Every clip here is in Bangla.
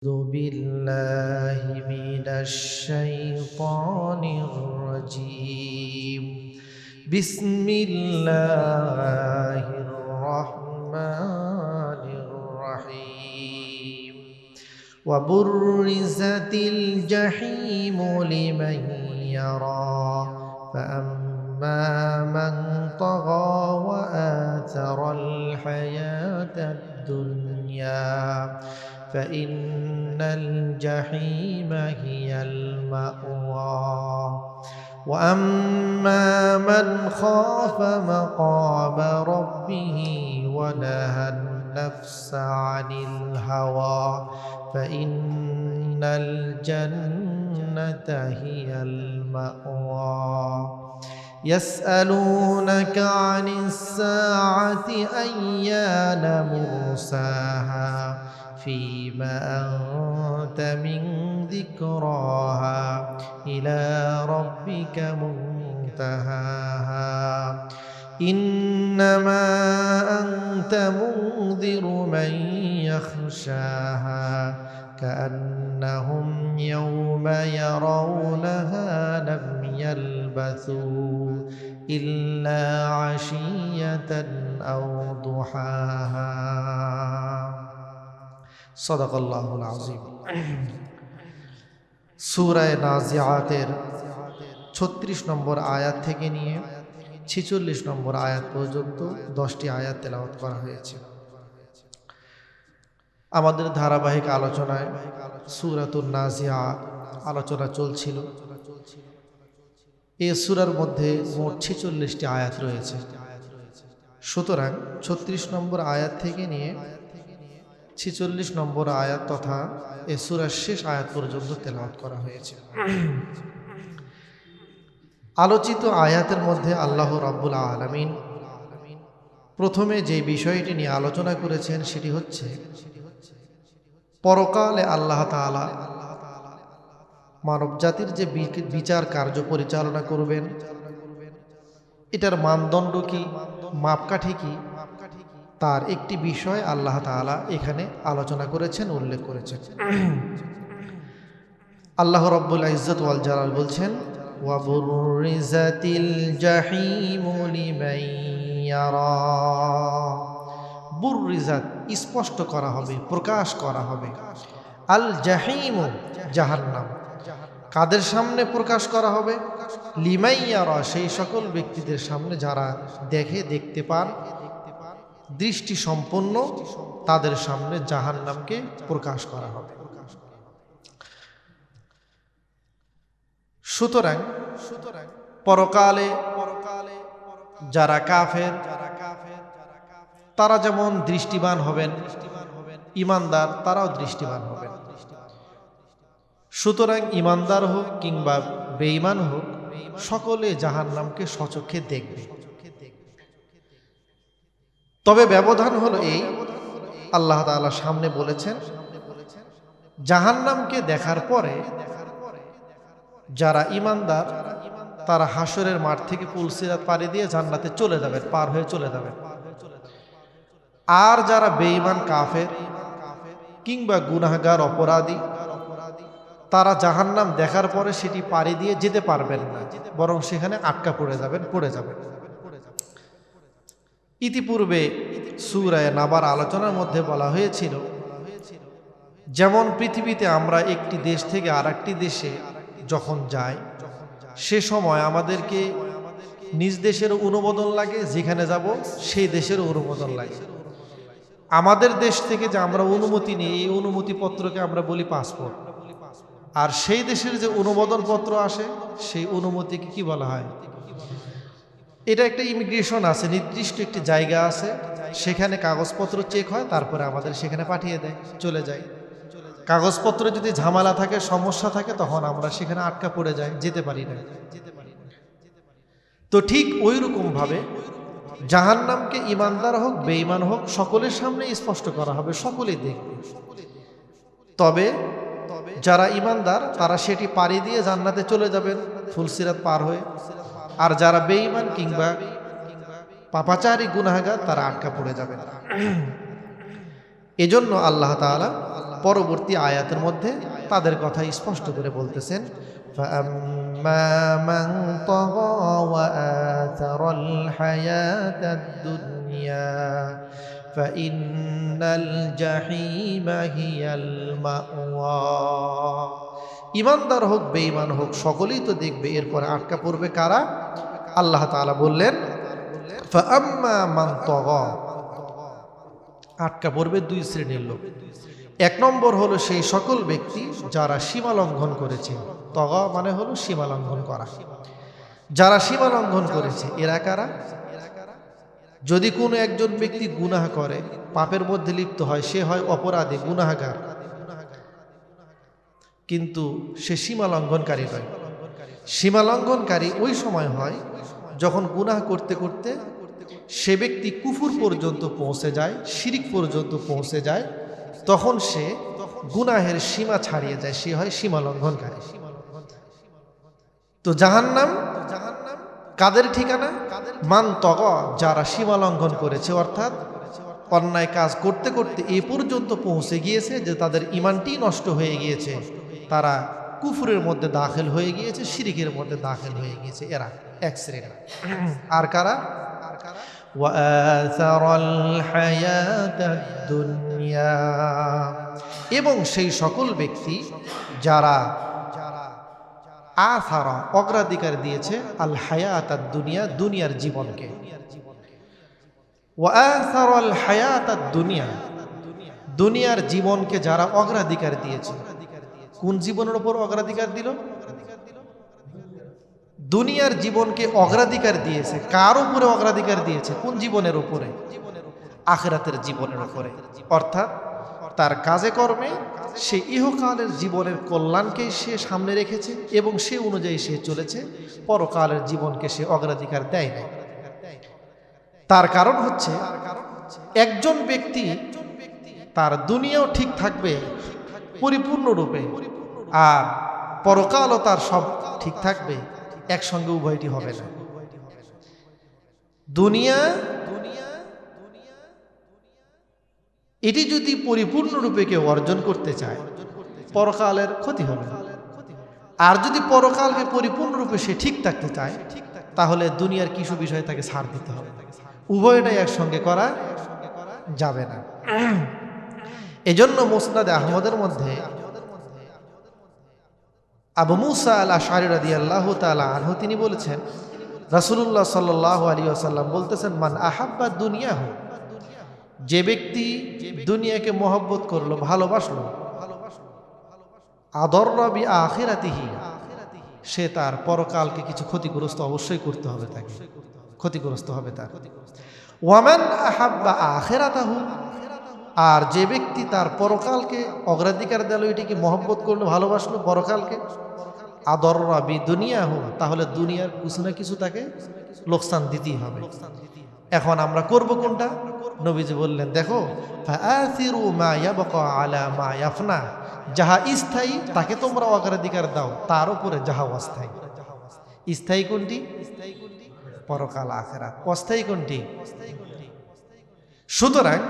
أعوذ بالله من الشيطان الرجيم بسم الله الرحمن الرحيم وبرزت الجحيم لمن يرى فأما من طغى وآثر الحياة الدنيا فإن الجحيم هي المأوى وأما من خاف مقام ربه ونهى النفس عن الهوى فإن الجنة هي المأوى يسألونك عن الساعة أيان مرساها فيما أنت من ذكراها إلى ربك منتهاها إنما أنت منذر من يخشاها كأنهم يوم يرونها لم يلبثوا إلا عشية أو ضحاها সদাকাল্লাহুল আযীম। সূরা নাজিআতের ৩৬ নম্বর আয়াত থেকে নিয়ে ৪৬ নম্বর আয়াত পর্যন্ত ১০টি আয়াত তেলাওয়াত করা হয়েছে। আমাদের ধারাবাহিক আলোচনায় সূরাতুন নাজিআত আলোচনা চলছিল। এই সূরার মধ্যে মোট ৪৬টি আয়াত রয়েছে। সুতরাং ৩৬ নম্বর আয়াত থেকে নিয়ে ৪৬ নম্বর আয়াত তথা এই সূরার শেষ আয়াত পর্যন্ত তেলাওয়াত করা হয়েছে। আলোচিত আয়াতের মধ্যে আল্লাহ রাব্বুল আলামিন প্রথমে যে বিষয়টি নিয়ে আলোচনা করেছেন সেটি হচ্ছে পরকালে আল্লাহ তাআলা মানব জাতির যে বিচার কার্য পরিচালনা করবেন, এটার মানদণ্ড কি, মাপকাঠি কি, তার একটি বিষয় আল্লাহ তাআলা এখানে আলোচনা করেছেন, উল্লেখ করেছেন। আল্লাহ রাব্বুল ইজ্জত ওয়াল জালাল বলছেন ওয়াবুররিজাতিল জাহিমু লিমান ইয়ারা। বুররিজাত স্পষ্ট করা হবে, প্রকাশ করা হবে। আল জাহিমু জাহান্নাম কাদের সামনে প্রকাশ করা হবে? লিমান ইয়ারা সেই সকল ব্যক্তিদের সামনে যারা দেখতে পান, দৃষ্টি সম্পন্ন, তাদের সামনে জাহান্নামকে প্রকাশ করা হবে। সুতরাং পরকালে যারা কাফের তারা যেমন দৃষ্টিবান হবেন, ঈমানদার তারাও দৃষ্টিবান হবেন। সুতরাং ঈমানদার হোক কিংবা বেঈমান হোক, সকলে জাহান্নামকে স্বচক্ষে দেখবে। তবে ব্যবধান হলো এই, আল্লাহ তাআলা সামনে বলেছেন জাহান্নামকে দেখার পরে যারা ঈমানদার তারা হাসরের মাঠ থেকে পুলসিরাত পাড়ি দিয়ে জান্নাতে চলে যাবেন, পার হয়ে চলে যাবেন। আর যারা বেঈমান কাফের কিংবা গুনাহগার অপরাধী তারা জাহান্নাম দেখার পরে সেটি পাড়ি দিয়ে যেতে পারবেন না, বরং সেখানে আটকা পড়ে যাবেন। ইতিপূর্বে সূরা নাবার আলোচনার মধ্যে বলা হয়েছিল যেমন পৃথিবীতে আমরা একটি দেশ থেকে আরেকটি দেশে যখন যাই, সে সময় আমাদেরকে নিজ দেশের অনুমোদন লাগে, যেখানে যাব সেই দেশের অনুমোদন লাগে। আমাদের দেশ থেকে যে আমরা অনুমতি নিই, এই অনুমতি পত্রকে আমরা বলি পাসপোর্ট। আর সেই দেশের যে অনুমোদন পত্র আসে সেই অনুমতিকে কি বলা হয়? এটা একটা ইমিগ্রেশন আছে, নির্দিষ্ট একটি জায়গা আছে, সেখানে কাগজপত্র চেক হয়, তারপরে আমাদের সেখানে পাঠিয়ে দেয়, চলে যায়। কাগজপত্রে যদি ঝামেলা থাকে, সমস্যা থাকে, তখন আমরা সেখানে আটকা পড়ে যাই, যেতে পারি না। তো ঠিক ওই রকম ভাবে জাহান্নামকে ঈমানদার হোক বেঈমান হোক সকলের সামনে স্পষ্ট করা হবে, সকলেই দেখবে। তবে যারা ঈমানদার তারা সেটি পাড়ি দিয়ে জান্নাতে চলে যাবেন ফুলসিরাত পার হয়ে, আর যারা বেঈমান কিংবা পাপাচারী গুনাহগার তারা আটকা পড়ে যাবেন। এজন্য আল্লাহ তাআলা পরবর্তী আয়াতের মধ্যে তাদের কথা স্পষ্ট করে বলতেছেন, فَأَمَّا مَنْ طَغَى وَآثَرَ الْحَيَاةَ الدُّنْيَا فَإِنَّ الْجَحِيمَ هِيَ الْمَأْوَى। ঈমানদার হোক বেঈমান হোক সকলেই তো দেখবে, এরপরে আটকা পড়বে কারা? আল্লাহ তাআলা বললেন فَأَمَّا مَنْ طَغَى, আটকা পড়বে দুই শ্রেণীর লোক। এক নম্বর হলো সেই সকল ব্যক্তি যারা সীমা লঙ্ঘন করেছে। তগা মানে হলো সীমা লঙ্ঘন করা। যারা সীমা লঙ্ঘন করেছে এরা কারা? যদি কোনো একজন ব্যক্তি গুনাহ করে, পাপের মধ্যে লিপ্ত হয়, সে হয় অপরাধী, গুনাহগার, কিন্তু সে সীমা লঙ্ঘনকারী নয়। সীমা লঙ্ঘনকারী ওই সময় হয় যখন গুনাহ করতে করতে সে ব্যক্তি কুফর পর্যন্ত পৌঁছে যায়, শিরিক পর্যন্ত পৌঁছে যায়, তখন সে গুনাহের সীমা ছাড়িয়ে যায়, সে হয় সীমা লঙ্ঘনকারী। তো জাহান্নাম কাদের ঠিকানা? মান তগা, যারা সীমা লঙ্ঘন করেছে, অর্থাৎ অন্যায় কাজ করতে করতে এ পর্যন্ত পৌঁছে গিয়েছে যে তাদের ঈমানটি নষ্ট হয়ে গিয়েছে, তারা কুফরের মধ্যে দাখিল হয়ে গিয়েছে, শিরিকের মধ্যে দাখিল হয়ে গিয়েছে। এরা এক শ্রেণী। আর কারা? ওয়াআসারাল হায়াতাদ দুনিয়া, এবং সেই সকল ব্যক্তি যারা আসারা অগ্রাধিকার দিয়েছে আল হায়াতাদ দুনিয়া, দুনিয়ার জীবনকে। ওয়াআসারাল হায়াতাদ দুনিয়া, দুনিয়ার জীবনকে যারা অগ্রাধিকার দিয়েছে। কোন জীবনের উপর অগ্রাধিকার দিল? দুনিয়ার জীবনকে অগ্রাধিকার দিয়েছে। কার উপরে অগ্রাধিকার দিয়েছে? কোন জীবনের উপরে? আখিরাতের জীবনের উপরে। অর্থাৎ তার কাজে কর্মে সে ইহকালের জীবনের কল্যাণকে সে সামনে রেখেছে এবং সে অনুযায়ী সে চলেছে, পরকালের জীবনকে সে অগ্রাধিকার দেয় না। তার কারণ হচ্ছে একজন ব্যক্তি তার দুনিয়াও ঠিক থাকবে পরিপূর্ণরূপে, আর পরকালও তার সব ঠিক থাকবে, একসঙ্গে উভয়টি হবে না। দুনিয়া এটি যদি পরিপূর্ণরূপে কেউ অর্জন করতে চায়, পরকালের ক্ষতি হবে না। আর যদি পরকালকে পরিপূর্ণরূপে সে ঠিক থাকতে চায়, তাহলে দুনিয়ার কিছু বিষয় তাকে ছাড় দিতে হবে। উভয়টাই একসঙ্গে করা যাবে না। এজন্য মুসনাদে আহমদের মধ্যে আবু মুসা আল আশআরী রাদিয়াল্লাহু তাআলা আনহু তিনি বলেছেন, রাসূলুল্লাহ সাল্লাল্লাহু আলাইহি ওয়াসাল্লাম বলতেছেন, মান আহাব্বা দুনিয়াহু, যে ব্যক্তি দুনিয়াকে মহব্বত করলো, ভালোবাসলো, আদররা বি আখিরাতিহি, সে তার পরকালকে কিছু ক্ষতিগ্রস্ত অবশ্যই করতে হবে, তাকে ক্ষতিগ্রস্ত হবে তার। ওয়ামান আহাব্বা আখিরাতাহু, আর যে ব্যক্তি তার পরকালকে অগ্রাধিকার দিল, এটিকে মহব্বত করলো, ভালোবাসলো, পরকালকে, আদররা বি দুনিয়াহু, তাহলে দুনিয়ার কিছু না কিছু তাকে লোকসান দিতেই হবে। এখন আমরা করব কোনটা? নবীজি বললেন, দেখো, ফাআসিরু মা ইয়াবকা আলা মা ইয়াফনা, যাহা স্থায়ী তাকে তোমরা অগ্রাধিকার দাও, তার উপরে যাহা অস্থায়ী। স্থায়ী কোনটি? পরকাল আখিরাত। অস্থায়ী কোনটি? সুতরাং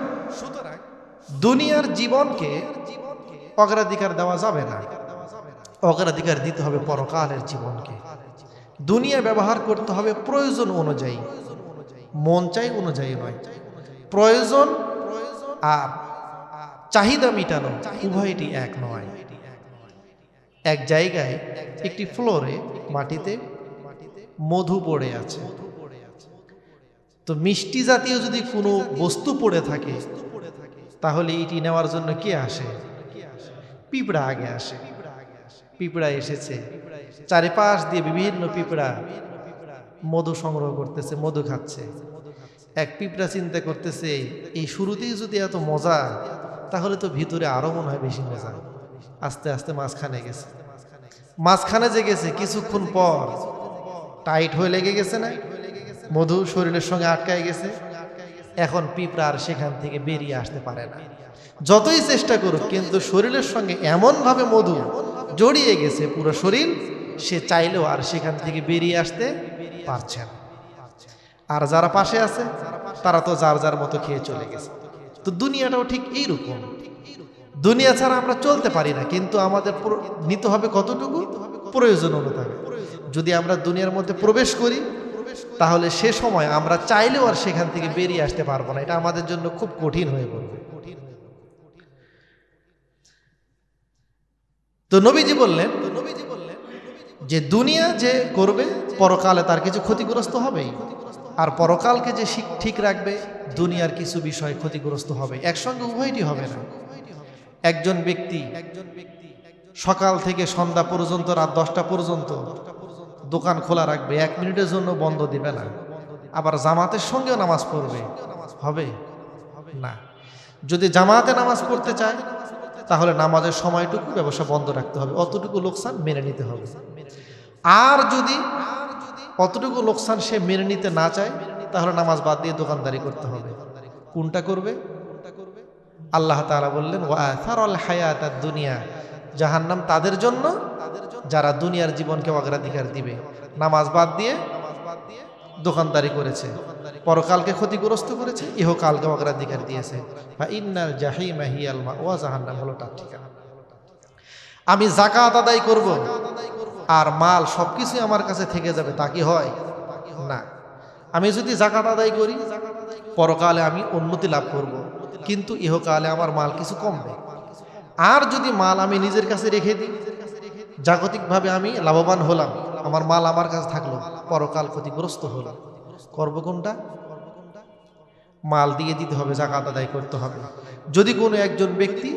দুনিয়ার জীবনকে অগ্রাধিকার দেওয়া যাবে না, অগ্রাধিকার দিতে হবে পরকালের জীবনকে। দুনিয়া ব্যবহার করতে হবে প্রয়োজন অনুযায়ী, মন চাই অনুযায়ী নয়। প্রয়োজন আর চাহিদা মিটানো উভয়টি এক নয়। এক জায়গায় একটি ফ্লোরে মাটিতে মধু পড়ে আছে, তো মিষ্টি জাতীয় যদি কোনো বস্তু পড়ে থাকে, তাহলে এটি নেওয়ার জন্য কে আসে? পিঁপড়া আগে আসে। পিঁপড়া এসেছে, চারিপাশ দিয়ে বিভিন্ন পিঁপড়া মধু সংগ্রহ করতেছে, মধু খাচ্ছে। এক পিঁপড়া চিন্তা করতেছে, এই শুরুতেই যদি এত মজা, তাহলে তো ভিতরে আরো মনে হয় বেশি মজা। আস্তে আস্তে মাঝখানে গেছে, মাঝখানে যে গেছে কিছুক্ষণ পর টাইট হয়ে লেগে গেছে না, মধু শরীরের সঙ্গে আটকায় গেছে। এখন পিঁপড়া আর সেখান থেকে বেরিয়ে আসতে পারে না, যতই চেষ্টা করুক, কিন্তু শরীরের সঙ্গে এমনভাবে মধু জড়িয়ে গেছে পুরো শরীর, সে চাইলেও আর সেখান থেকে বেরিয়ে আসতে পারছে না। আর যারা পাশে আছে তারা তো যার যার মতো খেয়ে চলে গেছে। তো দুনিয়াটাও ঠিক এইরকম। দুনিয়া ছাড়া আমরা চলতে পারি না, কিন্তু আমাদের নিতে হবে কতটুকু প্রয়োজন অনুযায়ী। যদি আমরা দুনিয়ার মধ্যে প্রবেশ করি তাহলে সে সময় আমরা চাইলেও আর সেখান থেকে বেরিয়ে আসতে পারবো না, এটা আমাদের জন্য খুব কঠিন হয়ে পড়বে। তো নবীজি বললেন যে দুনিয়া যে করবে পরকালে তার কিছু ক্ষতিগ্রস্ত হবেই, আর পরকালকে যে ঠিক রাখবে দুনিয়ার কিছু বিষয় ক্ষতিগ্রস্ত হবে, একসঙ্গে উভয়টি হবে না। একজন ব্যক্তি সকাল থেকে সন্ধ্যা পর্যন্ত, রাত 10টা পর্যন্ত দোকান খোলা রাখবে, 1 মিনিটের জন্য বন্ধ দিবে না, আবার জামাতের সঙ্গেও নামাজ পড়বে, হবে না। যদি জামাতে নামাজ পড়তে চায় তাহলে নামাজের সময়টুকু ব্যবসা বন্ধ রাখতে হবে, অতটুকু লোকসান মেনে নিতে হবে। আর যদি অতটুকু লোকসান সে মেনে নিতে না চায় তাহলে নামাজ বাদ দিয়ে দোকানদারি করতে হবে। কোনটা করবে? আল্লাহ তাআলা বললেন ওয়াথারাল হায়াতাদ দুনিয়া, জাহান্নাম তাদের জন্য যারা দুনিয়ার জীবনকে অগ্রাধিকার দিবে, নামাজ বাদ দিয়ে দোকানদারি করেছে, পরকালকে ক্ষতিগ্রস্ত করেছে, ইহকালকে অগ্রাধিকার দিয়েছে। ফাইন্নাল জাহিমা হিয়াল মাওয়া, জাহান্নাম হলো তার ঠিকানা। আমি যাকাত আদায় করব আর মাল সবকিছু আমার কাছে থেকে যাবে, তা কি হয়? না। আমি যদি যাকাত আদায় করি পরকালে আমি উন্নতি লাভ করব, কিন্তু ইহকালে আমার মাল কিছু কমবে। আর যদি মাল আমি নিজের কাছে রেখে দিই, জাগতিকভাবে আমি লাভবান হলাম, আমার মাল আমার কাছে থাকলো, পরকাল ক্ষতিগ্রস্ত হলো, করব কোনটা? মাল দিয়ে দিতে হবে, যাকাত আদায় করতে হবে। যদি কোনো একজন ব্যক্তি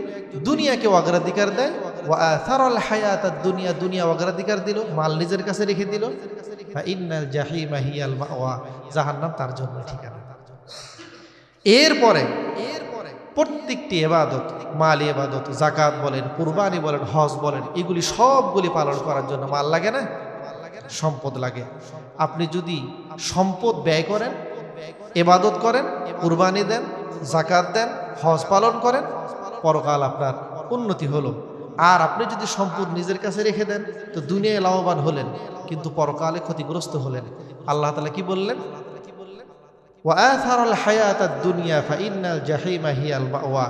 দুনিয়াকে অগ্রাধিকার দেয়, ওয়াথারাল হায়াতাদ দুনিয়া, দুনিয়া অগ্রাধিকার দিল, মাল নিজের কাছে রেখে দিল, ফাইন্নাল জাহিমা হিয়াল মাওয়া, জাহান্নাম তার জন্য ঠিকানা। এরপরে প্রত্যেকটি ইবাদত, মালি ইবাদত, যাকাত বলেন, কুরবানি বলেন, হজ বলেন, এগুলি সবগুলি পালন করার জন্য মাল লাগে না? সম্পদ লাগে। আপনি যদি সম্পদ ব্যয় করেন, ইবাদত করেন, কুরবানি দেন, যাকাত দেন, হজ পালন করেন, পরকাল আপনার উন্নতি হলো। আর আপনি যদি সম্পদ নিজের কাছে রেখে দেন তো দুনিয়ায় লাভবান হলেন কিন্তু পরকালে ক্ষতিগ্রস্ত হলেন। আল্লাহ তাআলা কি বললেন? ওয়াথারাল হায়াতাদ দুনিয়া ফাইন্নাল জাহিমা হিয়াল মাওয়া,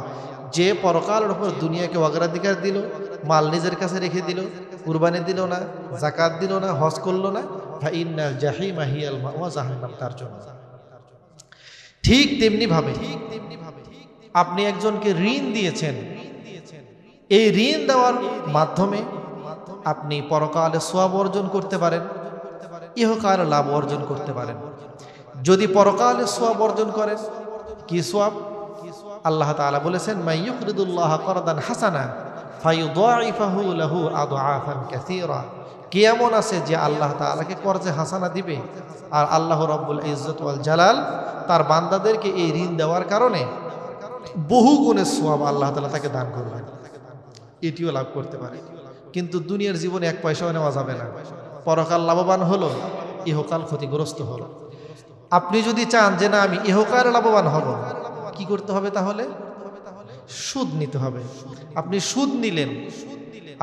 যে পরকালের উপর দুনিয়াকে অগ্রাধিকার দিল, মাল নিজের কাছে রেখে দিল, কুরবানি দিল না, যাকাত দিল না, হজ করলো না, ফাইন্নাল জাহিমা হিয়াল মাওয়া, জাহান্নাম তার জন্য। ঠিক তেমনি ভাবে আপনি একজনকে ঋণ দিয়েছেন, এই ঋণ দেওয়ার মাধ্যমে আপনি পরকালে সওয়াব অর্জন করতে পারেন, ইহকালে লাভ অর্জন করতে পারেন। যদি পরকালে সওয়াব অর্জন করেন, কি সওয়াব? আল্লাহ তাআলা বলেছেন মাইয়ুকরিদুল্লাহ করদান হাসানা ফায়ুদাইফাহু লাহু আদআফান কাসীরা। কে এমন আছে যে আল্লাহ তাআলাকে কর্জে হাসানা দিবে, আর আল্লাহ রাব্বুল ইজ্জত ওয়াল জালাল তার বান্দাদেরকে এই ঋণ দেওয়ার কারণে বহু গুণের সওয়াব আল্লাহ তাআলা তাকে দান করবেন, এটিও লাভ করতে পারে। কিন্তু দুনিয়ার জীবনে 1 পয়সাও নেওয়া যাবে না, পরকাল লাভবান হলো, ইহকাল ক্ষতিগ্রস্ত হলো। আপনি যদি চান যে না আমি ইহকালে লাভবান হব, কি করতে হবে? তাহলে সুদ নিতে হবে। আপনি সুদ নিলেন,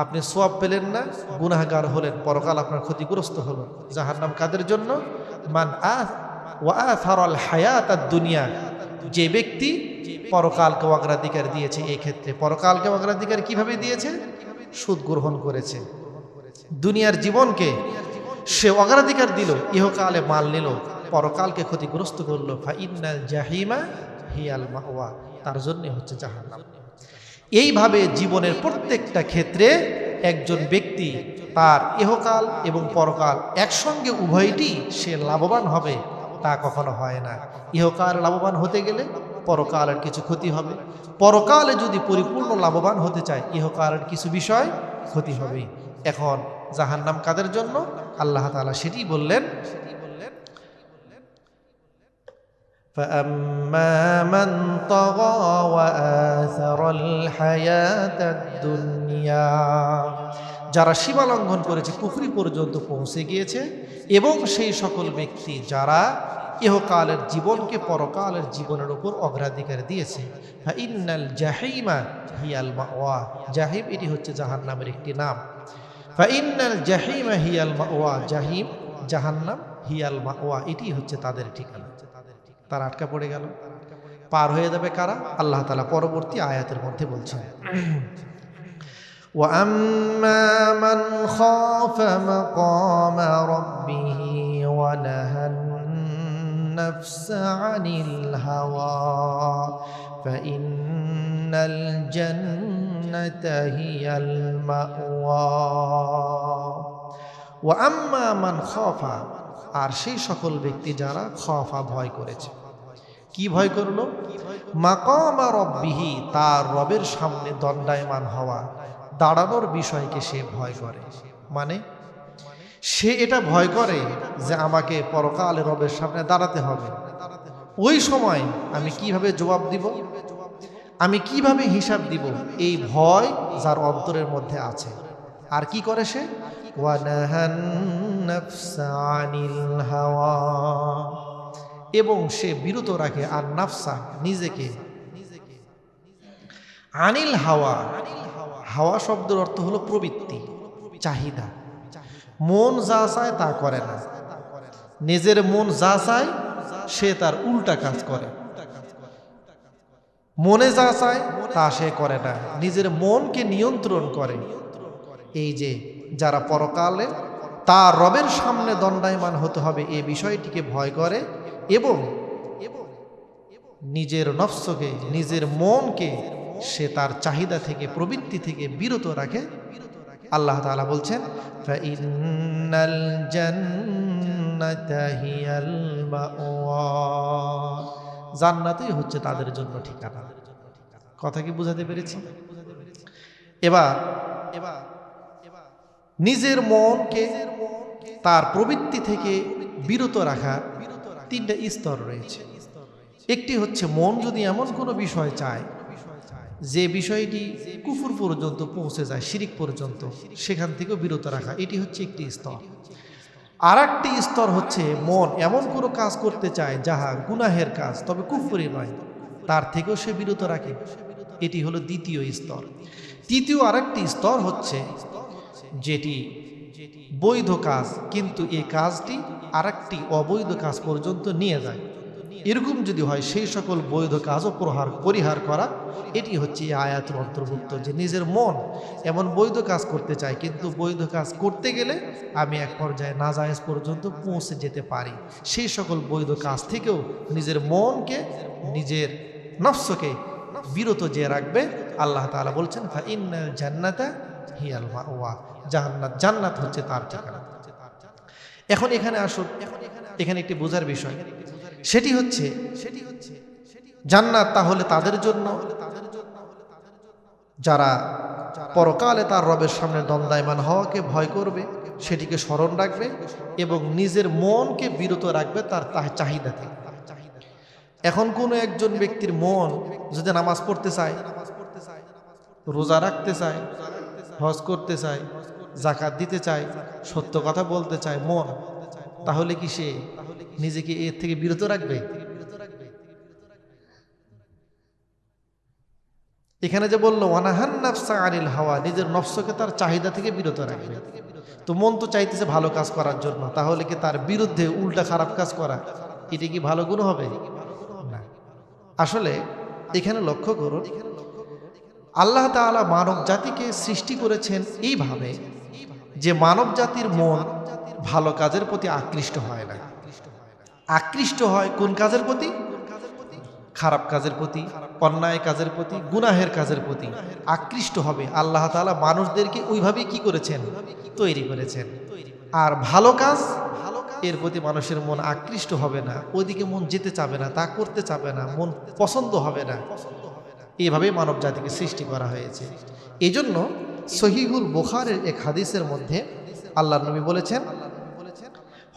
আপনি সওয়াব পেলেন না, গুনাহগার হলেন, পরকাল আপনার ক্ষতিগ্রস্ত হলো। জাহান্নাম কাদের জন্য? মান ওয়াথারাল হায়াতাদ দুনিয়া, যে ব্যক্তি পরকালকে অগ্রাধিকার দিয়েছে। এই ক্ষেত্রে পরকালকে অগ্রাধিকার কিভাবে দিয়েছে? সুদ গ্রহণ করেছে, দুনিয়ার জীবনকে সে অগ্রাধিকার দিল, ইহকালে মাল নিল, পরকালকে ক্ষতিগ্রস্ত করলো। ফাইন্নাল জাহিমা হিয়াল মাওয়া, তার জন্য হচ্ছে জাহান্নাম। এইভাবে জীবনের প্রত্যেকটা ক্ষেত্রে একজন ব্যক্তি তার ইহকাল এবং পরকাল একসঙ্গে উভয়টি সে লাভবান হবে, তা কখনো হয় না। ইহকাল লাভবান হতে গেলে পরকালের কিছু ক্ষতি হবে, পরকালে যদি পরিপূর্ণ লাভবান হতে চায় ইহকালের কিছু বিষয় ক্ষতি হবে। এখন জাহান্নাম কাদের জন্য? আল্লাহ তাআলা সেটি বললেন, فَأَمَّا مَنْ طَغَى وَآثَرَ الْحَيَاةَ الدُّنْيَا, যারা সীমা লঙ্ঘন করেছে, কুফরি পর্যন্ত পৌঁছে গিয়েছে, এবং সেই সকল ব্যক্তি যারা ইহকালের জীবনকে পরকালের জীবনের উপর অগ্রাধিকার দিয়েছে। ফাইন্নাল জাহিমা হিয়াল মাওয়া, জাহিম এটি হচ্ছে জাহান্নামের একটি নাম। ফাইন্নাল জাহিমা হিয়াল মাওয়া, জাহিম জাহান্নাম, হিয়াল মাওয়া এটি হচ্ছে তাদের ঠিকানা। তারা আটকা পড়ে গেল। পার হয়ে যাবে কারা? আল্লাহ তাআলা পরবর্তী আয়াতের মধ্যে বলছেন, وَأَمَّا مَنْ خَافَ مَقَامَ رَبِّهِ وَنَهَى النَّفْسَ عَنِ الْهَوَى فَإِنَّ الْجَنَّةَ هِيَ الْمَأْوَى وَأَمَّا مَنْ خَافَ, আর সেই সকল ব্যক্তি যারা খফা ভয় করেছে। কি ভয় করলো? মাকামা রব্বিহি, তার রবের সামনে দণ্ডায়মান হওয়া, দাঁড়ানোর বিষয়কে সে ভয় করে। মানে সে এটা ভয় করে যে আমাকে পরকালে রবের সামনে দাঁড়াতে হবে, ওই সময় আমি কিভাবে জবাব দিব, আমি কিভাবে হিসাব দিব, এই ভয় যার অন্তরের মধ্যে আছে। আর কি করে সে? ওয়ানাহান নাফসা আনিল হাওয়া, এবং সে বিরত রাখে আর নাফসা, নিজেকে, আনিল হাওয়া। হাওয়া শব্দের অর্থ হলো প্রবৃত্তি, চাহিদা। মন যা চায় তা করে না, নিজের মন যা চায় সে তার উল্টা কাজ করে। মনে যা চায় তা সে করে না, নিজের মনকে নিয়ন্ত্রণ করে। এই যে যারা পরকালে তার রবের সামনে দণ্ডায়মান হতে হবে এই বিষয়টিকে ভয় করে এবং নিজের নফসকে, নিজের মনকে সে তার চাহিদা থেকে, প্রবৃত্তি থেকে বিরত রাখে, আল্লাহ তাআলা বলছেন ফাইন্নাল জান্নাতা হিয়াল মাওয়া, জান্নাতই হচ্ছে তাদের জন্য ঠিকানা। কথা কি বুঝাতে পেরেছি? এবার নিজের মনকে তার প্রবৃত্তি থেকে বিরত রাখার তিনটা স্তর রয়েছে। একটি হচ্ছে মন যদি এমন কোনো বিষয় চায় যে বিষয়টি কুফর পর্যন্ত পৌঁছে যায়, শিরিক পর্যন্ত, সেখান থেকেও বিরত রাখা, এটি হচ্ছে একটি স্তর। আর একটি স্তর হচ্ছে মন এমন কোনো কাজ করতে চায় যাহা গুনাহের কাজ, তবে কুফরি নয়, তার থেকেও সে বিরত রাখে, এটি হলো দ্বিতীয় স্তর। তৃতীয় আরেকটি স্তর হচ্ছে যেটি বৈধ কাজ, কিন্তু এই কাজটি আরেকটি অবৈধ কাজ পর্যন্ত নিয়ে যায়। এরকম যদি হয় সেই সকল বৈধ কাজও পরিহার করা, এটি হচ্ছে এই আয়াতের অন্তর্ভুক্ত, যে নিজের মন এমন বৈধ কাজ করতে চায়, কিন্তু বৈধ কাজ করতে গেলে আমি এক পর্যায়ে নাজায়েজ পর্যন্ত পৌঁছে যেতে পারি। সেই সকল বৈধ কাজ থেকেও নিজের মনকে, নিজের নফসকে বিরত যে রাখবে, আল্লাহ তাআলা বলছেন ফাইন্নাল জান্নাতা হিয়াল মাওয়া, জান্নাত হচ্ছে তার ঠিকানা। এখন এখানে আসুন, এখানে একটি বোঝার বিষয়, সেটি হচ্ছে জান্নাত তাহলে তাদের জন্য যারা পরকালে তার রবের সামনে দণ্ডায়মান হওয়াকে ভয় করবে, সেটিকে স্মরণ রাখবে এবং নিজের মনকে বিরত রাখবে তার চাহিদা থেকে। এখন কোনো একজন ব্যক্তির মন যদি নামাজ পড়তে চায়, রোজা রাখতে চায়, হজ করতে চায়, যাকাত দিতে চায়, সত্য কথা বলতে চায় মন, তাহলে কি সে নিজেকে এর থেকে বিরত রাখবে? এখানে যে বললো ওয়ানাহান নাফসা আনিল হাওয়া, নিজের নফসকে তার চাহিদা থেকে বিরত রাখবে। তো মন তো চাইতেছে ভালো কাজ করার জন্য, তাহলে কি তার বিরুদ্ধে উল্টা খারাপ কাজ করা, এটা কি ভালো গুণ হবে? না। আসলে এখানে লক্ষ্য করুন, আল্লাহ তাআলা মানব জাতিকে সৃষ্টি করেছেন এইভাবে যে মানব জাতির মন ভালো কাজের প্রতি আকৃষ্ট হয় না, আকৃষ্ট হয় কোন কাজের প্রতি? খারাপ কাজের প্রতি, অন্যায় কাজের প্রতি, গুনাহের কাজের প্রতি আকৃষ্ট হবে। আল্লাহ তাআলা মানুষদেরকে ওইভাবেই কি করেছেন? তৈরি করেছেন। আর ভালো কাজ, এর প্রতি মানুষের মন আকৃষ্ট হবে না, ওইদিকে মন যেতে চাবে না, তা করতে চাবে না, মন পছন্দ হবে না। এইভাবে মানব জাতিকে সৃষ্টি করা হয়েছে। এই জন্য সহিহুল বুখারীর এক হাদিসের মধ্যে আল্লাহর নবী বলেছেন,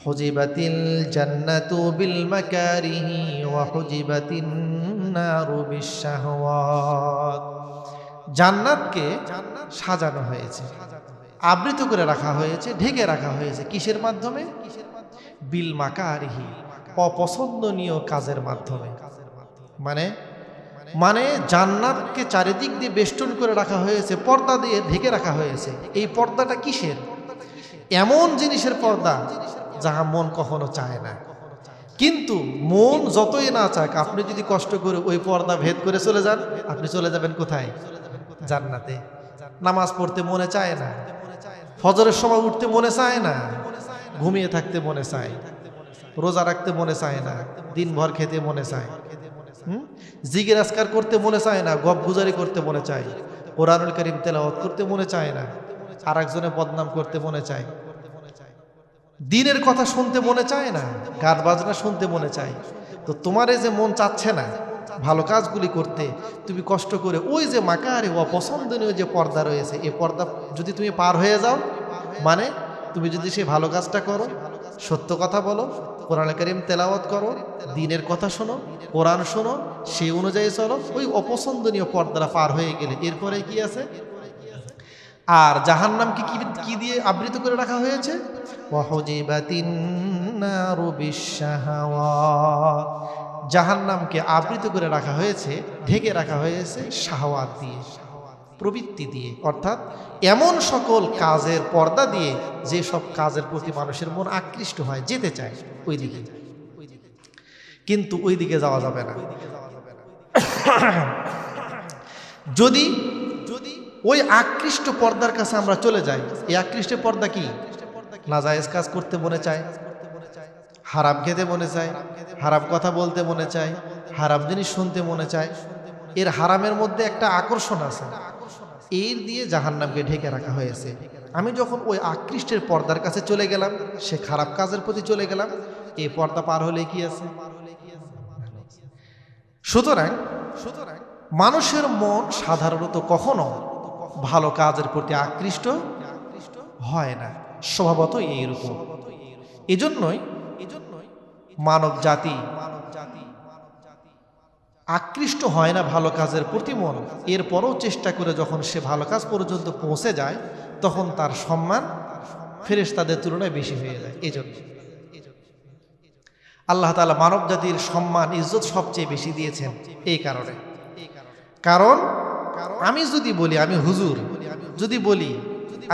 হুজিবাতিল জান্নাতু বিল মাকারিহি ওয়া হুজিবাতিন নারু বিশ শাহওয়াত, জান্নাতকে সাজানো হয়েছে, আবৃত করে রাখা হয়েছে, ঢেকে রাখা হয়েছে, কিসের মাধ্যমে? বিল মাকারিহি, অপছন্দনীয় কাজের মাধ্যমে। মানে জান্নাতকে চারিদিক দিয়ে বেষ্টন করে রাখা হয়েছে, পর্দা দিয়ে ঢেকে রাখা হয়েছে। এই পর্দাটা কিসের? এমন জিনিসের পর্দা যাহা মন কখনো চায় না, কিন্তু মন যতই না চাক, আপনি যদি কষ্ট করে ওই পর্দা ভেদ করে চলে যান, আপনি চলে যাবেন কোথায়? জান্নাতে। নামাজ পড়তে মনে চায় না, ফজরের সময় উঠতে মনে চায় না, ঘুমিয়ে থাকতে মনে চায়, রোজা রাখতে মনে চায় না, দিনভর খেতে মনে চায়, জিকির আজকার করতে মনে চায় না, গপগুজারি করতে মনে চায়, কোরআনুল কারীম তেলাওয়াত করতে মনে চায় না, আর একজনের বদনাম করতে মনে চায়, দিনের কথা শুনতে মনে চায় না, গান বাজনা শুনতে মনে চায়। তো তোমার এই যে মন চাচ্ছে না ভালো কাজগুলি করতে, তুমি কষ্ট করে ওই যে মাকারে অপছন্দনীয় যে পর্দা রয়েছে, এই পর্দা যদি তুমি পার হয়ে যাও, মানে তুমি যদি সেই ভালো কাজটা করো, সত্য কথা বলো, কোরআন কারীম তেলাওয়াত করো, দিনের কথা শোনো, কোরআন শোনো, সেই অনুযায়ী চলো, ওই অপছন্দনীয় পর্দাটা পার হয়ে গেলে এরপরে কি আছে? আর জাহান্নামকে কি দিয়ে আবৃত করে রাখা হয়েছে? ওয়াহুজিবাতিন নারু বিশাহাওয়াত, জাহান্নামকে আবৃত করে রাখা হয়েছে, ঢেকে রাখা হয়েছে শাহওয়াত দিয়ে, প্রবৃত্তি দিয়ে, অর্থাৎ এমন সকল কাজের পর্দা দিয়ে যে সব কাজের প্রতি মানুষের মন আকৃষ্ট হয়, যেতে চায় ওই দিকে, কিন্তু ওই দিকে যাওয়া যাবে না। যদি ওই আকৃষ্ট পর্দার কাছে আমরা চলে যাই, এই আকৃষ্ট পর্দা কি? নাজায়েজ কাজ করতে মনে চায়, হারাম খেতে মনে চায়, হারাম কথা বলতে মনে চায়, হারাম জিনিস শুনতে মনে চায়, এর হারামের মধ্যে একটা আকর্ষণ আছে, এর দিয়ে জাহান্নামকে ঢেকে রাখা হয়েছে। আমি যখন ওই আকৃষ্টের পর্দার কাছে চলে গেলাম, সে খারাপ কাজের প্রতি চলে গেলাম, এই পর্দা পার হলে কি আছে? সুতরাং মানুষের মন সাধারণত কখনো ভালো কাজের প্রতি আকৃষ্ট হয় না, স্বভাবত এইরকম। এজন্যই মানব জাতি আকৃষ্ট হয় না ভালো কাজের প্রতি মন, এরপরও চেষ্টা করে যখন সে ভালো কাজ পর্যন্ত পৌঁছে যায়, তখন তার সম্মান ফেরেশতাদের তুলনায় বেশি হয়ে যায়। এজন্য আল্লাহ তাআলা মানব জাতির সম্মান ইজ্জত সবচেয়ে বেশি দিয়েছেন এই কারণে। কারণ আমি যদি বলি আমি হুজুর, যদি বলি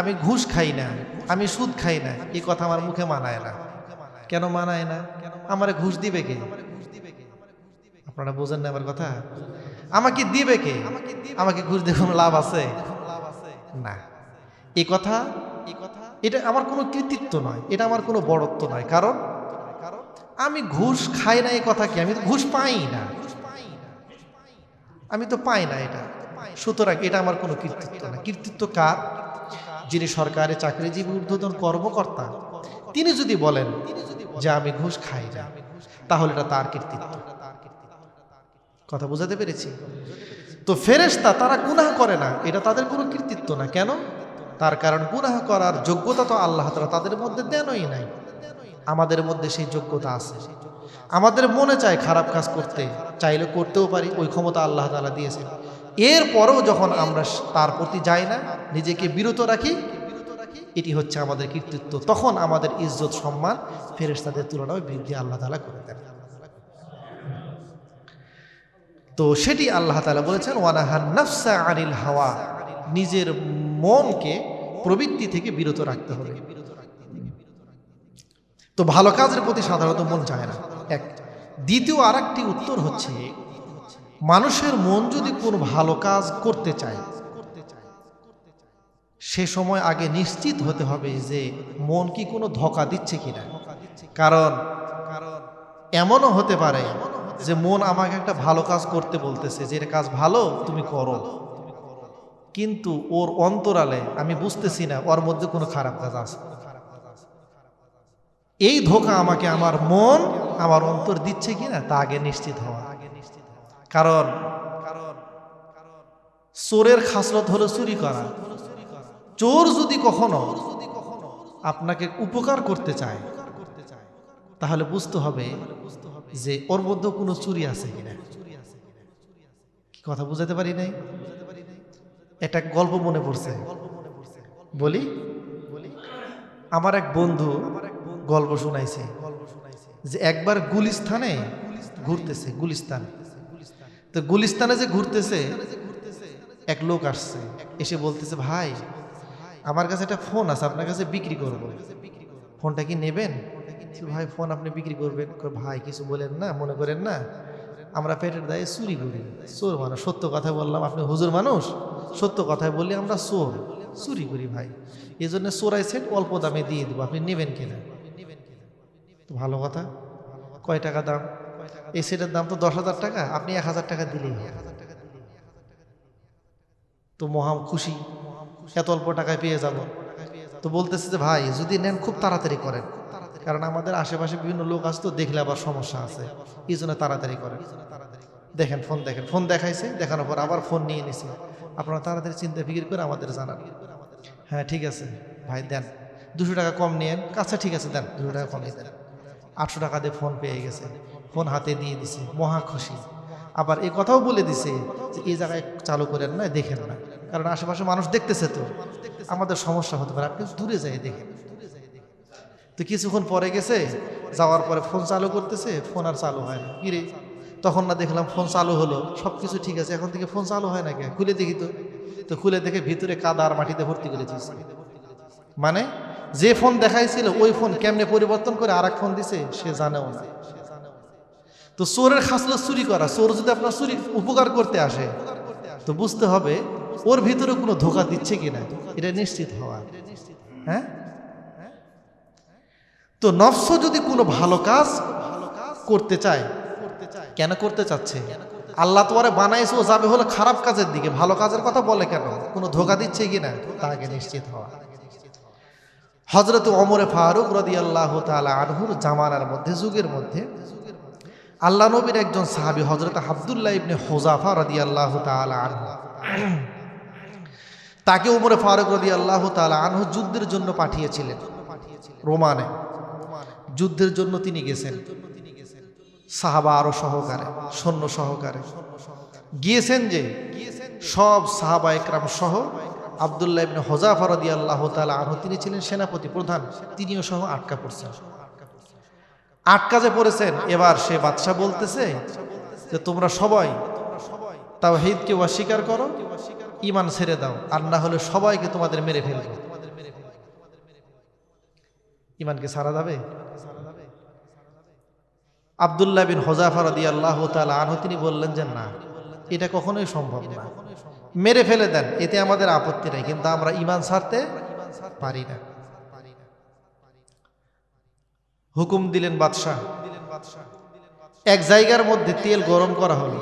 আমি ঘুষ খাই না, আমি সুদ খাই না, এই কথা আমার মুখে মানায় না। কেন মানায় না? আমারে ঘুষ দিবে কে? আপনারা বোঝেন না আমার কথা? আমাকে দিবে কে? আমাকে ঘুষ দিয়ে কোনো লাভ আছে না। এই কথা, এটা আমার কোনো কৃতিত্ব নয়, এটা আমার কোনো বড়ত্ব নয়। কারণ আমি ঘুষ খাই না, এই কথা কি? আমি তো ঘুষ পাই না, আমি তো পাই না এটা। সুতরাং এটা আমার কোনো কৃতিত্ব না। কৃতিত্ব কার? যিনি সরকারি চাকরিজীবী ঊর্ধ্বতন কর্মকর্তা, তিনি যদি বলেন যে আমি ঘুষ খাই না, তাহলে এটা তার কৃতিত্ব। কথা বুঝাতে পেরেছি? তো ফেরেশতা তারা গুনাহ করে না, এটা তাদের কোনো কৃতিত্ব না। কেন? তার কারণ গুনাহ করার যোগ্যতা তো আল্লাহ তাআলা তাদের মধ্যে দেনই নাই, আমাদের মধ্যে সেই যোগ্যতা আছে। আমাদের মনে চায় খারাপ কাজ করতে, চাইলে করতেও পারি, ওই ক্ষমতা আল্লাহ তাআলা দিয়েছেন। এরপরেও যখন আমরা তার প্রতি যাই না, নিজেকে বিরত রাখি, এটি হচ্ছে আমাদের কৃতিত্ব। তখন আমাদের ইজ্জত সম্মান ফেরেশতাদের তুলনায় বৃদ্ধি আল্লাহ তাআলা করে দেন। তো সেটি আল্লাহ তাআলা বলেছেন ওয়ানাহান নাফসা আনিল হাওয়া, নিজের মনকে প্রবৃত্তি থেকে বিরত রাখতে হবে। তো ভালো কাজের প্রতি সাধারণত মন চায় না, এক। দ্বিতীয় আরেকটি উত্তর হচ্ছে, মানুষের মন যদি কোনো ভালো কাজ করতে চায়, সে সময় আগে নিশ্চিত হতে হবে যে মন কি কোনো ধোঁকা দিচ্ছে কিনা। কারণ এমনও হতে পারে যে মন আমাকে একটা ভালো কাজ করতে বলতেছে, যে এটা কাজ ভালো, তুমি করো, কিন্তু ওর অন্তরালে আমি বুঝতেছি না ওর মধ্যে কোনো খারাপ কাজ আছে। এই ধোঁকা আমাকে আমার মন, আমার অন্তর দিচ্ছে কিনা তা আগে নিশ্চিত হওয়া। কারণ চোরের খাসলত হলো চুরি করা। চোর যদি কখনো আপনাকে উপকার করতে চায়, তাহলে বুঝতে হবে যে ওর মধ্যে কোনো চুরি আছে কিনা। কি কথা বুঝাতে পারি নাই? একটা গল্প মনে পড়ছে, বলি। আমার এক বন্ধু গল্প শোনাইছে যে একবার গুলিস্তানে ঘুরতেছে, গুলিস্তান। তো গুলিস্তানে যে ঘুরতেছে, এক লোক আসছে, এসে বলতেছে, ভাই আমার কাছে একটা ফোন আছে, আপনার কাছে বিক্রি করব, ফোনটা কি নেবেন? ভাই ফোন আপনি বিক্রি করবেন? ভাই কিছু বলেন না, মনে করেন না, আমরা পেটের দায়ে চুরি করি, চোর মানুষ, সত্য কথা বললাম, আপনি হুজুর মানুষ, সত্য কথাই বললে আমরা চোর, চুরি করি ভাই, এই জন্য চোরাই সেট অল্প দামে দিয়ে দেবো, আপনি নেবেন কিনা? তো ভালো কথা, কয় টাকা দাম? এই সেটের দাম তো 10,000 টাকা, আপনি 1,000 টাকা দিলেই হবে। তো মহা খুশি, এত অল্প টাকায় পেয়ে যাব। তো বলতেছে যে ভাই যদি নেন খুব তাড়াতাড়ি করেন, কারণ আমাদের আশেপাশে বিভিন্ন লোক আসতো, দেখলে আবার সমস্যা আছে, এই জন্য তাড়াতাড়ি করেন। দেখেন ফোন, দেখেন ফোন দেখাইছে, দেখানোর পর আবার ফোন নিয়ে নিছে, আপনারা তাড়াতাড়ি চিন্তা ফিকির করে আমাদের জানান। হ্যাঁ ঠিক আছে ভাই দেন, 200 টাকা কম নিয়েন, আচ্ছা ঠিক আছে দেন, 200 টাকা কমই দেন। 800 টাকা দিয়ে ফোন পেয়ে গেছে, ফোন হাতে দিয়ে দিছে, মহা খুশি। আবার এই কথাও বলে দিছে যে এই জায়গায় চালু করেন না, দেখেন না, কারণ আশেপাশে মানুষ দেখতেছে, তো আমাদের সমস্যা হতে পারে, আপনি দূরে যাই দেখেন। তো কিছুক্ষণ পরে গেছে, যাওয়ার পরে ফোন চালু করতেছে, ফোন আর চালু হয় না। কিরে, তখন না দেখলাম ফোন চালু হলো, সব কিছু ঠিক আছে, এখন থেকে ফোন চালু হয় না কেন? খুলে দেখি তো। তো খুলে দেখে ভিতরে কাদা আর মাটিতে ভর্তি করে দিয়েছে। মানে যে ফোন দেখাইছিল ওই ফোন কেমনে পরিবর্তন করে আর এক ফোন দিছে সে জানেও না। তো চোরের খাসলো চুরি করা, চোর যদি আপনার চুরি উপকার করতে আসে তো বুঝতে হবে ওর ভিতরে কোনো ধোঁকা দিচ্ছে কিনা, এটা নিশ্চিত হওয়া। হ্যাঁ, তো নফস যদি কোনো ভালো কাজ করতে চায়, কেন করতে চাচ্ছে? আল্লাহ তোমারে বানাইছে, ও যাবে হলো খারাপ কাজের দিকে, ভালো কাজের কথা বলে কেন? কোনো ধোঁকা দিচ্ছে কিনা তাকে নিশ্চিত হওয়া। হযরত ওমর ফারুক রাদিয়াল্লাহু তাআলা আনহুর জামানার মধ্যে, যুগের মধ্যে আল্লাহ নবীর একজন সাহাবী হযরত আব্দুল্লাহ ইবনে হুযাফা রাদিয়াল্লাহু তাআলা আনহু, তাকে ওমর ফারুক রাদিয়াল্লাহু তাআলা আনহু যুদ্ধের জন্য পাঠিয়েছিলেন। রোমানে যুদ্ধের জন্য তিনি গেছেন, সাহাবা আরো সহকারে, সৈন্য সহকারে গিয়েছেন। যে সব সাহাবা একরাম সহ আব্দুল্লাহ ইবনে হুযাফা রাদিয়াল্লাহু তাআলা আনহু, তিনি ছিলেন সেনাপতি প্রধান, তিনিও সহ আটকা পড়ছেন। আটকা যে পড়েছেন, এবার সে বাদশা বলতেছে যে তোমরা সবাই তাওহীদকে অস্বীকার করো, ঈমান ছেড়ে দাও, আর না হলে সবাইকে তোমাদের মেরে ফেলবো। ঈমানকে ছাড়া যাবে? আব্দুল্লাহ বিন হুযাফা রাদিয়াল্লাহু তাআলা আনহু তিনি বললেন যে না, এটা কখনোই সম্ভব না, মেরে ফেলে দেন, এতে আমাদের আপত্তি নাই, কিন্তু আমরা ঈমান ছাড়তে পারি না। হুকুম দিলেন বাদশাহ, এক জায়গার মধ্যে তেল গরম করা হলো,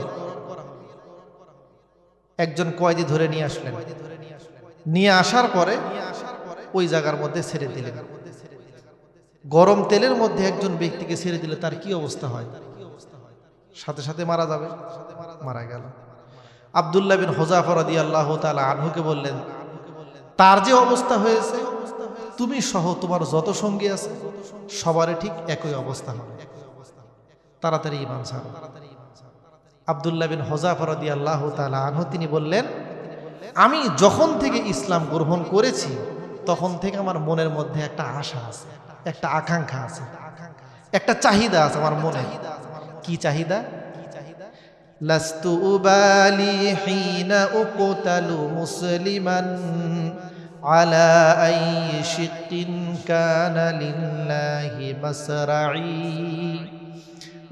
একজন কয়েদি ধরে নিয়ে আসলেন, নিয়ে আসার পরে ওই জায়গার মধ্যে ছেড়ে দিলেন। গরম তেলের মধ্যে একজন ব্যক্তিকে ছেড়ে দিলে তার কি অবস্থা হয়? সাথে সাথে মারা যাবে, মারা গেল। আব্দুল্লাহ বিন হুযাফা রাদিয়াল্লাহু তাআলা আনহুকে বললেন, তার যে অবস্থা হয়েছে তুমি সহ তোমার যত সঙ্গী আছে সবারই ঠিক একই অবস্থা হবে, তাড়াতাড়ি ঈমান ছাড়ো। আব্দুল্লাহ বিন হুযাফা রাদিয়াল্লাহু তাআলা আনহু তিনি বললেন, আমি যখন থেকে ইসলাম গ্রহণ করেছি তখন থেকে আমার মনের মধ্যে একটা আশা আছে, একটা আকাঙ্ক্ষা আছে, একটা চাহিদা আছে আমার মনে। কি চাহিদা? লাস্তু উবালি হিনা উকতালু মুসলিমান আলা আইয়ি শিক্কিন কানা লিল্লাহি মাসরাঈ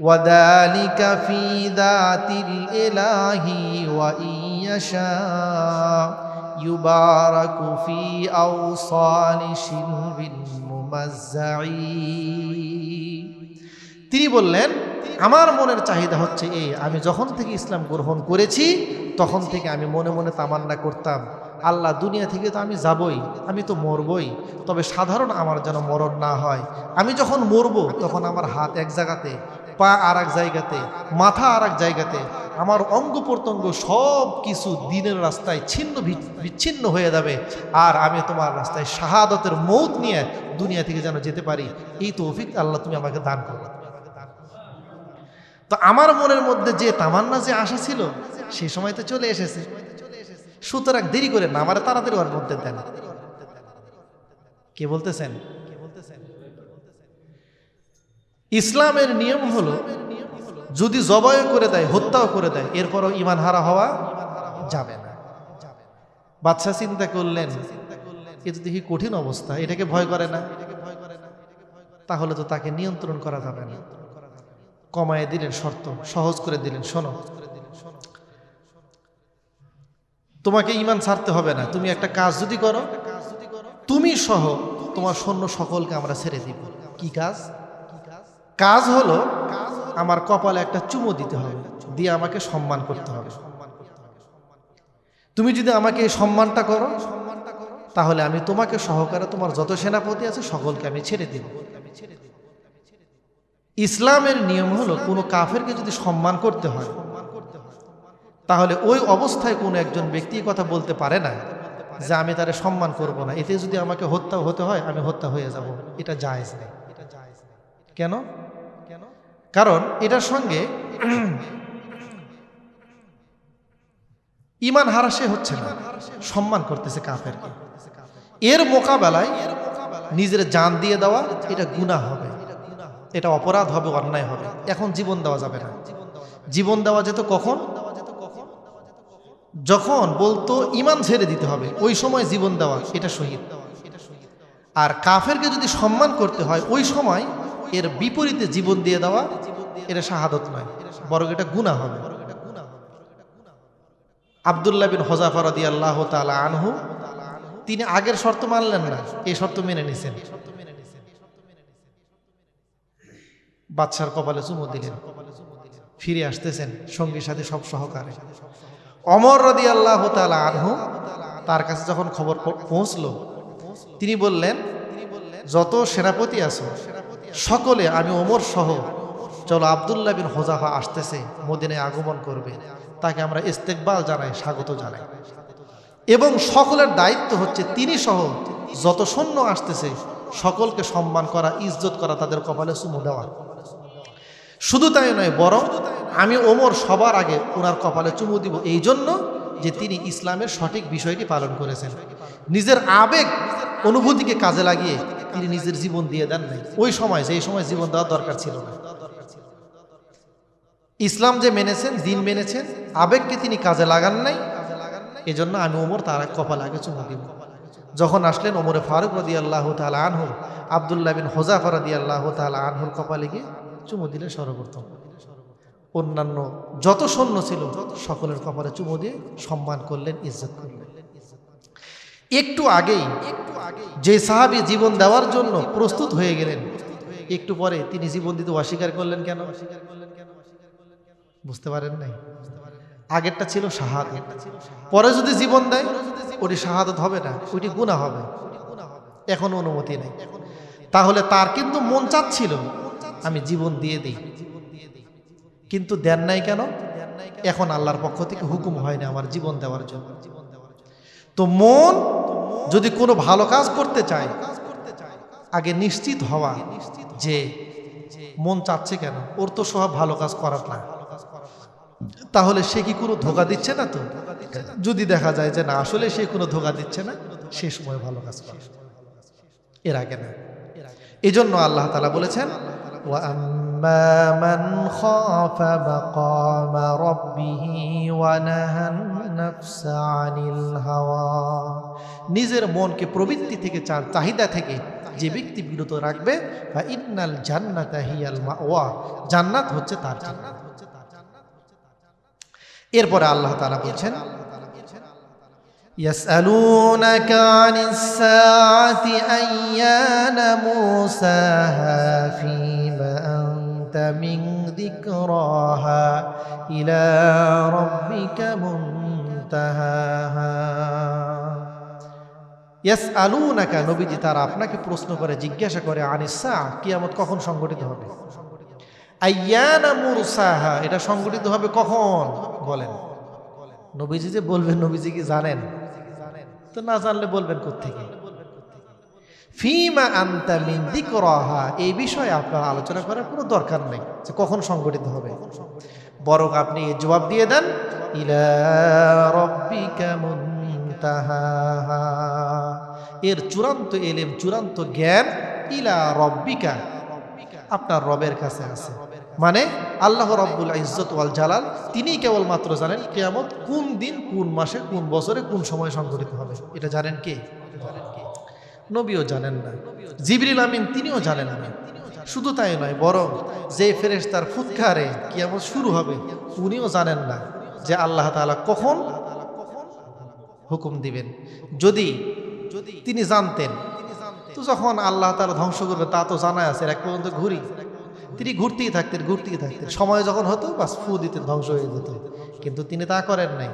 ওয়া যালিকা ফি যাতিল ইলাহি ওয়া ইয়াশা ইউবারাকু ফি আওসালি শিলবিল মুমাজ্জাঈ। তিনি বললেন, আমার মনের চাহিদা হচ্ছে এই, আমি যখন থেকে ইসলাম গ্রহণ করেছি তখন থেকে আমি মনে মনে তামান্না করতাম, আল্লাহ দুনিয়া থেকে তো আমি যাবই, আমি তো মরবই, তবে সাধারণ আমার যেন মরণ না হয়। আমি যখন মরবো তখন আমার হাত এক জায়গাতে, পা আর এক জায়গাতে, মাথা আর এক জায়গাতে, আমার অঙ্গ প্রত্যঙ্গ সব কিছু দিনের রাস্তায় ছিন্ন বিচ্ছিন্ন হয়ে যাবে, আর আমি তোমার রাস্তায় শাহাদতের মৌত নিয়ে দুনিয়া থেকে যেন যেতে পারি, এই তৌফিক আল্লাহ তুমি আমাকে দান করো। তো আমার মনের মধ্যে যে তামান্না, যে আশা ছিল, সেই সময় তো চলে এসেছে, সুতরাং দেরি করে না, আমার তাড়াতাড়ি ওর মধ্যে দেন। কে বলতেছেন? ইসলামের নিয়ম হলো যদি জবাই করে দেয়, হত্যাও করে দেয়, এরপরও ঈমান হারা হওয়া যাবে না। বাদশা চিন্তা করলেন, এ তো দেখি কঠিন অবস্থা, এটাকে ভয় করে না, তাহলে তো তাকে নিয়ন্ত্রণ করা যাবে না। কমায় দিলেন শর্ত, সহজ করে দিলেন, শোনো তোমাকে ঈমান ছাড়তে হবে না, তুমি একটা কাজ যদি করো, তুমি সহ তোমার সৈন্য সকলকে আমরা ছেড়ে দিব। কি কাজ? কাজ হলো আমার কপালে একটা চুমো দিতে হবে, দিয়ে আমাকে সম্মান করতে হবে। তুমি যদি আমাকে এই সম্মানটা করো, তাহলে আমি তোমাকে সহকারে তোমার যত সেনাপতি আছে সকলকে আমি ছেড়ে দিব। ইসলামের নিয়ম হলো কোনো কাফেরকে যদি সম্মান করতে হয়, তাহলে ওই অবস্থায় কোনো একজন ব্যক্তি কথা বলতে পারে না যে আমি তারে সম্মান করব না, এতে যদি আমাকে হত্যা হতে হয় আমি হত্যা হয়ে যাব। এটা জায়েজ নেই। কেন? কারণ এটার সঙ্গে ঈমান হারা সে হচ্ছে না, সম্মান করতেছে কাফেরকে। এর মোকাবেলায় নিজের জান দিয়ে দেওয়া এটা গুনাহ হবে, এটা অপরাধ হবে, অন্যায় হবে। এখন জীবন দেওয়া যাবে না। জীবন দেওয়া যেত কখন? যখন বলতো ঈমান ছেড়ে দিতে হবে, ওই সময় জীবন দেওয়া এটা শহীদ। আর কাফেরকে যদি সম্মান করতে হয় ওই সময় এর বিপরীতে জীবন দিয়ে দেওয়া এটা শাহাদত নয়, বরং এটা গুনাহ হবে। আব্দুল্লাহ বিন হুযাফা রাদিয়াল্লাহু তাআলা আনহু তিনি আগের শর্ত মানলেন না, এই শর্ত মেনে নিছেন। বাদশার কপালে চুমু দিলেন, ফিরে আসতেছেন সঙ্গীর সাথে সব সহকারে। ওমর রাদিয়াল্লাহু তাআলা আনহু তার কাছে যখন খবর পৌঁছলো, তিনি বললেন যত সেনাপতি আছে সকলে আমি ওমর সহ চলো, আব্দুল্লাহ বিন হুযাফা আসতেছে, মদিনায় আগমন করবে, তাকে আমরা ইস্তেকবাল জানাই, স্বাগত জানাই। এবং সকলের দায়িত্ব হচ্ছে তিনি সহ যত সৈন্য আসতেছে সকলকে সম্মান করা, ইজ্জত করা, তাদের কপালে চুমু দেওয়া। শুধু তাই নয়, বরং আমি ওমর সবার আগে ওনার কপালে চুমু দিব, এই জন্য যে তিনি ইসলামের সঠিক বিষয়টি পালন করেছেন। নিজের আবেগ অনুভূতিকে কাজে লাগিয়ে তিনি নিজের জীবন দিয়ে দেন নাই ওই সময়, যেই সময় জীবন দেওয়ার দরকার ছিল না। ইসলাম যে মেনেছেন, দিন মেনেছেন, আবেগকে তিনি কাজে লাগান নাই, এজন্য আমি ওমর তার কপালে আগে চুমু দিব। যখন আসলেন ওমরে ফারুক রাদিয়াল্লাহু তাআলা আনহু আব্দুল্লাহ বিন হুযাফা রাদিয়াল্লাহু তাআলা আনহুর কপালে গিয়ে চুমু দিলেন সর্বপ্রথম। অন্যান্য যত সৈন্য ছিল সকলের কপালে চুমু দিয়ে সম্মান করলেন, ইজ্জত করলেন। একটু আগেই যে সাহাবী জীবন দেওয়ার জন্য প্রস্তুত হয়ে গেলেন, একটু পরে তিনি জীবন দিতে অস্বীকার করলেন কেন? বুঝতে পারেন নাই? আগেরটা ছিল শাহাদাত, পরে যদি জীবন দেয় ওটি শাহাদাত হবে না, ওটি গুনাহ হবে। এখন অনুমতি নেই। তাহলে তার কিন্তু মন চাচ্ছিল আমি জীবন দিয়ে দিই, কিন্তু দেন নাই কেন? এখন আল্লাহর পক্ষ থেকে হুকুম হয় না আমার জীবন দেওয়ার জন্য। তো মন যদি কোনো ভালো কাজ করতে চায়, আগে নিশ্চিত হওয়া যে মন চাচ্ছে কেন, ওর তো সব ভালো কাজ করার না, তাহলে সে কি কোনো ধোঁকা দিচ্ছে না? তো যদি দেখা যায় যে না, আসলে সে কোনো ধোঁকা দিচ্ছে না, সে সময় ভালো কাজ করে, এর আগে না। এই জন্য আল্লাহ তাআলা বলেছেন وَأَمَّا مَنْ خَافَ مَقَامَ رَبِّهِ وَنَهَى النَّفْسَ عَنِ الْهَوَى, নিজের মনকে প্রবৃত্তি থেকে, চাহিদা থেকে যে ব্যক্তি বিরত রাখবে, ফাইন্নাল জান্নাতা হিয়াল মাওয়া, জান্নাত হচ্ছে তার ঠিকানা। এরপরে আল্লাহ তাআলা বলছেন يسألونك عن الساعة أيان مرساها فيما أنت من ذكراها إلى ربك منتهاها। يسألونك নবীজি তারা আপনাকে প্রশ্ন করে, জিজ্ঞাসা করে, আনিস সাআ, কিয়ামত কখন সংঘটিত হবে? আইয়ানা মুরসাহা, এটা সংঘটিত হবে কখন বলেন? নবীজি যে বলবেন, নবীজি কি জানেন? তো না জানলে বলবেন কোত্থেকে? ফিমা আনতা মিন যিকরাহা, এই বিষয়ে আপনার আলোচনা করার কোনো দরকার নেই যে কখন সংঘটিত হবে, বরং আপনি এই জবাব দিয়ে দেন, ইলা রাব্বিকা মুনতাহাহা, এর চূড়ান্ত ইলম, চূড়ান্ত জ্ঞান, ইলা রাব্বিকা, আপনার রবের কাছে আছে। মানে আল্লাহ রাব্বুল ইজ্জত ওয়াল জালাল তিনিই কেবলমাত্র জানেন কিয়ামত কোন দিন, কোন মাসে, কোন বছরে, কোন সময় সংঘটিত হবে। এটা জানেন কে? নবীও জানেন না, জিবরিল আমিন তিনিও জানেন না। শুধু তাই নয়, বরং যে ফেরেশতার ফুৎকারে কিয়ামত শুরু হবে উনিও জানেন না যে আল্লাহ তাআলা কখন হুকুম দিবেন। যদি তিনি জানতেন তো যখন আল্লাহ তাআলা ধ্বংস করবে তা তো জানা আছে, এক পর্যন্ত ঘুরি, তিনি ঘুরতেই থাকতেন। সময় যখন হতো বাস ফু দিতেন, ধ্বংস হয়ে যেত। কিন্তু তিনি তা করেন নাই,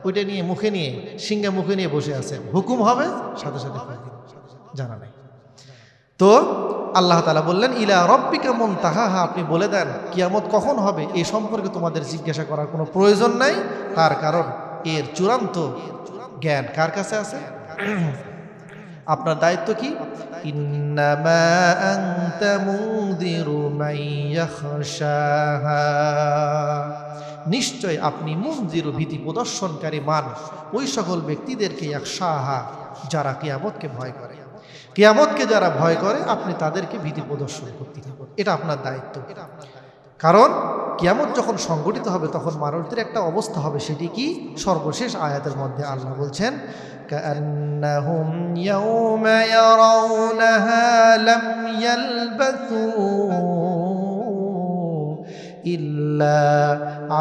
ওইটা নিয়ে মুখে নিয়ে সিংহে মুখে নিয়ে বসে আছেন, হুকুম হবে সাথে সাথে জানা নাই। তো আল্লাহ তাআলা বললেন ইলা রব্বিকা মুনতাহাহা, আপনি বলে দেন কিয়ামত কখন হবে এই সম্পর্কে তোমাদের জিজ্ঞাসা করার কোনো প্রয়োজন নাই, তার কারণ এর চূড়ান্ত জ্ঞান কার কাছে আছে? আপনার দায়িত্ব কি? ইন্নামা আনতা মুনদিরু মান ইয়াখশাহা, নিশ্চয় আপনি মুনদিরু ভীতি প্রদর্শনকারী মান ওই সকল ব্যক্তিদেরকে, ইয়াখশাহা যারা কিয়ামতকে ভয় করে। কিয়ামতকে যারা ভয় করে আপনি তাদেরকে ভীতি প্রদর্শন করতে থাকুন, এটা আপনার দায়িত্ব। কারণ কিয়ামত যখন সংগঠিত হবে তখন মানুষদের একটা অবস্থা হবে, সেটি কি? সর্বশেষ আয়াতের মধ্যে আল্লাহ বলছেন কাআন্নাহুম ইয়াওমা ইয়ারাউনাহা লাম ইয়ালবাসু ইল্লা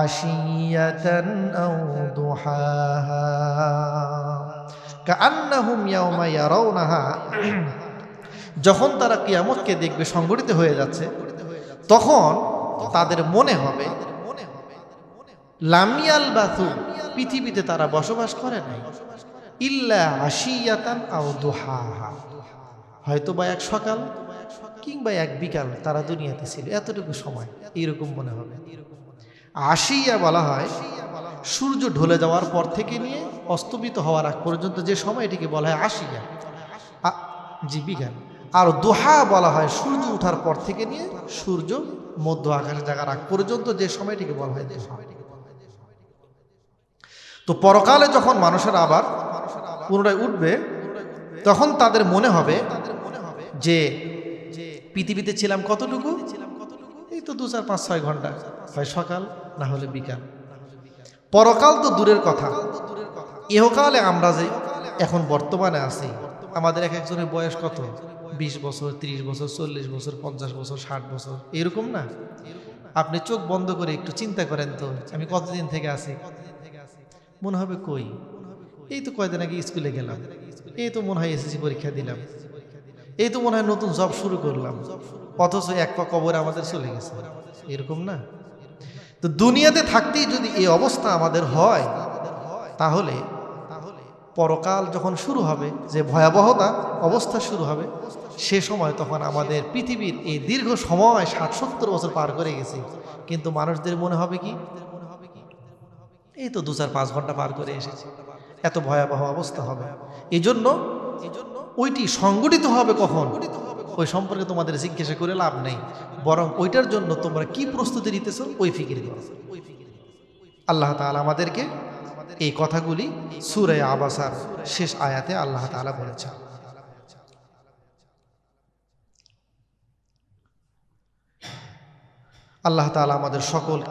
আশিয়াতান আও দুহাহা। কাআন্নাহুম ইয়াওমা ইয়ারাউনাহা, যখন তারা কিয়ামতকে দেখবে সংগঠিত হয়ে যাচ্ছে তখন তাদের মনে হবে লাম ইয়ালবাসু, পৃথিবীতে তারা বসবাস করে নাই, ইল্লা আশিয়াতান আও দুহাহা, হয়তো বা এক সকাল কিংবা এক বিকাল তারা দুনিয়াতে ছিল, এতটুকু সময়, এইরকম মনে হবে। আশিয়া বলা হয় সূর্য ঢলে যাওয়ার পর থেকে নিয়ে অস্তমিত হওয়ার আগ পর্যন্ত যে সময়, এটিকে বলা হয় আশিয়া, জি বিকাল। আর দোহা বলা হয় সূর্য ওঠার পর থেকে নিয়ে সূর্য মধ্য আকাশে জাগার আগ পর্যন্ত যে সময়টিকে বলা হয় দোহা। তো পরকালে যখন মানুষের আবার পুনরায় উঠবে তখন তাদের মনে হবে যে পৃথিবীতে ছিলাম কতটুকু, এই তো 2, 4, 5, 6 ঘন্টা, হয় সকাল না হলে বিকাল। পরকাল তো দূরের কথা, ইহকালে আমরা যে এখন বর্তমানে আছি, আমাদের এক একজনের বয়স কত? 20 বছর, 30 বছর, 40 বছর, 50 বছর, 60 বছর, এরকম না? আপনি চোখ বন্ধ করে একটু চিন্তা করেন তো, আমি কতদিন থেকে আছি? মনে হবে কই, এই তো কয়দিন আগে স্কুলে গেলাম, এই তো মনে হয় এসএসসি পরীক্ষা দিলাম, এই তো মনে হয় নতুন জব শুরু করলাম, অথচ এক পা কবরে আমাদের চলে গেছে, এরকম না? তো দুনিয়াতে থাকতেই যদি এই অবস্থা আমাদের হয়, তাহলে পরকাল যখন শুরু হবে, যে ভয়াবহতা অবস্থা শুরু হবে, সে সময় তখন আমাদের পৃথিবীর এই দীর্ঘ সময় 60-70 বছর পার করে গেছে, কিন্তু মানুষদের মনে হবে কি এই তো 2, 4, 5 ঘন্টা পার করে এসেছে, এত ভয়াবহ অবস্থা হবে। এই জন্য ওইটি সংগঠিত হবে কখন, ওই সম্পর্কে তোমাদের জিজ্ঞাসা করে লাভ নেই, বরং ওইটার জন্য তোমরা কি প্রস্তুতি নিতেছো ওই ফিকির করো। আল্লাহ তাআলা আমাদেরকে এই কথাগুলি সূরা আবাসার শেষ আয়াতে আল্লাহ তাআলা বলেছেন। আল্লাহ তাআলা আমাদের সকল